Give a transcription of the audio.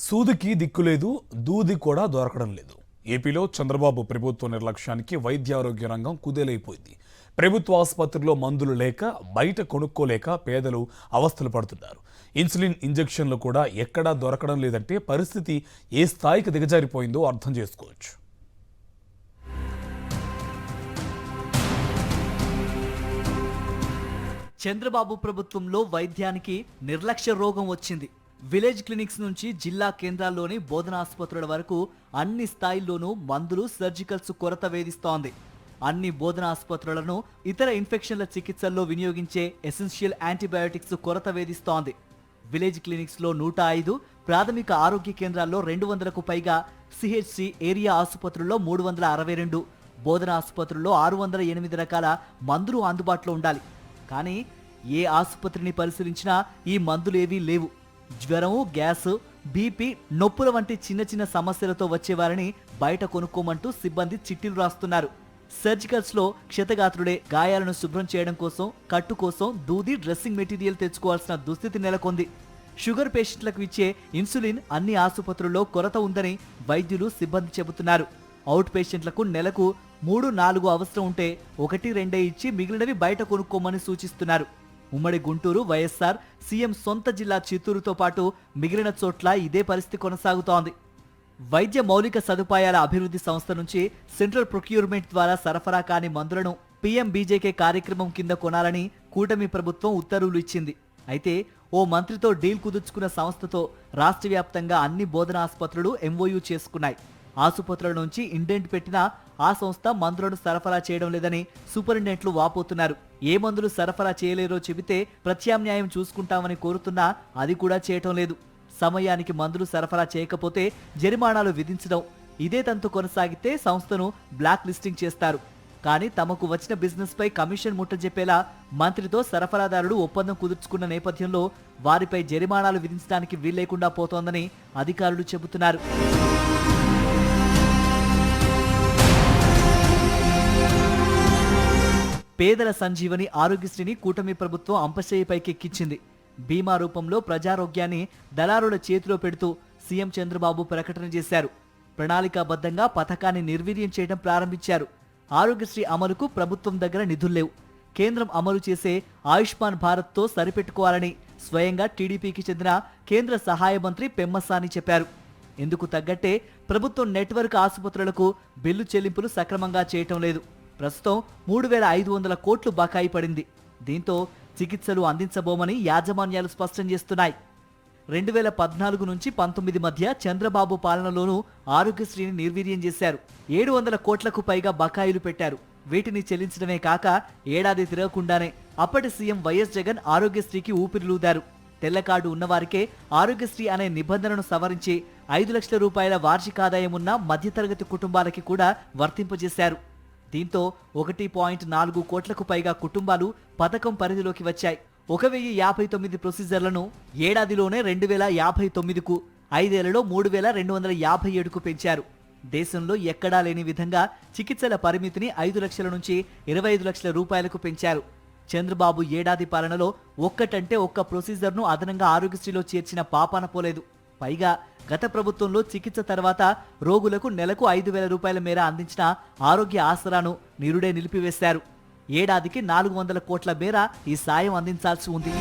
సూదికి దిక్కులేదు, దూది కూడా దొరకడం లేదు. ఏపీలో చంద్రబాబు ప్రభుత్వ నిర్లక్ష్యానికి వైద్యారోగ్య రంగం కుదేలైపోయింది. ప్రభుత్వ ఆసుపత్రిలో మందులు లేక, బయట కొనుక్కోలేక పేదలు అవస్థలు పడుతున్నారు. ఇన్సులిన్ ఇంజెక్షన్లు కూడా ఎక్కడా దొరకడం లేదంటే పరిస్థితి ఏ స్థాయికి దిగజారిపోయిందో అర్థం చేసుకోవచ్చు. చంద్రబాబు ప్రభుత్వంలో వైద్యానికి నిర్లక్ష్య రోగం వచ్చింది. విలేజ్ క్లినిక్స్ నుంచి జిల్లా కేంద్రాల్లోని బోధన ఆసుపత్రుల వరకు అన్ని స్థాయిల్లోనూ మందులు, సర్జికల్స్ కొరత వేధిస్తోంది. అన్ని బోధన ఆసుపత్రులను ఇతర ఇన్ఫెక్షన్ల చికిత్సల్లో వినియోగించే ఎసెన్షియల్ యాంటీబయాటిక్స్ కొరత వేధిస్తోంది. విలేజ్ క్లినిక్స్లో 105, ప్రాథమిక ఆరోగ్య కేంద్రాల్లో 200కు పైగా, సిహెచ్సి ఏరియా ఆసుపత్రుల్లో 362, బోధన ఆసుపత్రుల్లో 608 రకాల మందులు అందుబాటులో ఉండాలి. కానీ ఏ ఆసుపత్రిని పరిశీలించినా ఈ మందులేవీ లేవు. జ్వరం, గ్యాస్, బీపీ, నొప్పుల వంటి చిన్న చిన్న సమస్యలతో వచ్చేవారిని బయట కొనుక్కోమంటూ సిబ్బంది చిట్టీలు రాస్తున్నారు. సర్జికల్స్లో క్షతగాత్రుడే గాయాలను శుభ్రం చేయడం కోసం, కట్టు కోసం దూది, డ్రెస్సింగ్ మెటీరియల్ తెచ్చుకోవాల్సిన దుస్థితి నెలకొంది. షుగర్ పేషెంట్లకు ఇచ్చే ఇన్సులిన్ అన్ని ఆసుపత్రుల్లో కొరత ఉందని వైద్యులు, సిబ్బంది చెబుతున్నారు. అవుట్ పేషెంట్లకు నెలకు 3-4 అవసరం ఉంటే 1-2 ఇచ్చి మిగిలినవి బయట కొనుక్కోమని సూచిస్తున్నారు. ఉమ్మడి గుంటూరు, వైఎస్ఆర్, సీఎం సొంత జిల్లా చిత్తూరుతో పాటు మిగిలిన చోట్ల ఇదే పరిస్థితి కొనసాగుతోంది. వైద్య మౌలిక సదుపాయాల అభివృద్ధి సంస్థ నుంచి సెంట్రల్ ప్రొక్యూర్మెంట్ ద్వారా సరఫరా కాని మందులను పీఎంబీజేకే కార్యక్రమం కింద కొనాలని కూటమి ప్రభుత్వం ఉత్తర్వులు ఇచ్చింది. అయితే ఓ మంత్రితో డీల్ కుదుర్చుకున్న సంస్థతో రాష్ట్ర వ్యాప్తంగా అన్ని బోధన ఆసుపత్రులు ఎంఓయూ చేసుకున్నాయి. ఆసుపత్రుల నుంచి ఇండెంట్ పెట్టినా ఆ సంస్థ మందులను సరఫరా చేయడం లేదని సూపరింటెండెంట్లు వాపోతున్నారు. ఏ మందులు సరఫరా చేయలేరో చెబితే ప్రత్యామ్నాయం చూసుకుంటామని కోరుతున్నా అది కూడా చేయటం లేదు. సమయానికి మందులు సరఫరా చేయకపోతే జరిమానాలు విధించడం, ఇదే తంతు కొనసాగితే సంస్థను బ్లాక్ లిస్టింగ్ చేస్తారు. కానీ తమకు వచ్చిన బిజినెస్ పై కమిషన్ ముట్టజెప్పేలా మంత్రితో సరఫరాదారుడు ఒప్పందం కుదుర్చుకున్న నేపథ్యంలో వారిపై జరిమానాలు విధించడానికి వీల్లేకుండా పోతోందని అధికారులు చెబుతున్నారు. పేదల సంజీవని ఆరోగ్యశ్రీని కూటమి ప్రభుత్వం అంపశయ్యపైకెక్కించింది. బీమా రూపంలో ప్రజారోగ్యాన్ని దళారుల చేతిలో పెడుతూ సీఎం చంద్రబాబు ప్రకటన చేశారు. ప్రణాళికాబద్ధంగా పథకాన్ని నిర్వీర్యం చేయడం ప్రారంభించారు. ఆరోగ్యశ్రీ అమలుకు ప్రభుత్వం దగ్గర నిధుల్లేవు. కేంద్రం అమలు చేసే ఆయుష్మాన్ భారత్తో సరిపెట్టుకోవాలని స్వయంగా టీడీపీకి చెందిన కేంద్ర సహాయ మంత్రి పెమ్మసాని చెప్పారు. ఇందుకు తగ్గట్టే ప్రభుత్వం నెట్వర్క్ ఆసుపత్రులకు బిల్లు చెల్లింపులు సక్రమంగా చేయటం లేదు. ప్రస్తుతం 3,500 కోట్లు బకాయి పడింది. దీంతో చికిత్సలు అందించబోమని యాజమాన్యాలు స్పష్టం చేస్తున్నాయి. 2014 నుంచి 19 మధ్య చంద్రబాబు పాలనలోనూ ఆరోగ్యశ్రీని నిర్వీర్యం చేశారు. 700 కోట్లకు పైగా బకాయిలు పెట్టారు. వీటిని చెల్లించడమే కాక ఏడాది తిరగకుండానే అప్పటి సీఎం వైఎస్ జగన్ ఆరోగ్యశ్రీకి ఊపిరిలూదారు. తెల్ల కార్డు ఉన్నవారికే ఆరోగ్యశ్రీ అనే నిబంధనను సవరించి 5 లక్షల రూపాయల వార్షిక ఆదాయం ఉన్న మధ్యతరగతి కుటుంబాలకి కూడా వర్తింపజేశారు. దీంతో 1.4 కోట్లకు పైగా కుటుంబాలు పథకం పరిధిలోకి వచ్చాయి. 1059 ప్రొసీజర్లను ఏడాదిలోనే 2059కు, 5 ఏళ్లలో 3257కు పెంచారు. దేశంలో ఎక్కడా లేని విధంగా చికిత్సల పరిమితిని 5 లక్షల నుంచి 25 లక్షల రూపాయలకు పెంచారు. చంద్రబాబు ఏడాది పాలనలో ఒక్కటంటే ఒక్క ప్రొసీజర్ను అదనంగా ఆరోగ్యశ్రీలో చేర్చిన పాపాన పోలేదు. పైగా గత ప్రభుత్వంలో చికిత్స తర్వాత రోగులకు నెలకు 5,000 రూపాయల మేర అందించిన ఆరోగ్య ఆసరాను నిరుడే నిలిపివేశారు. ఏడాదికి 400 కోట్ల మేర ఈ సాయం అందించాల్సి ఉంది.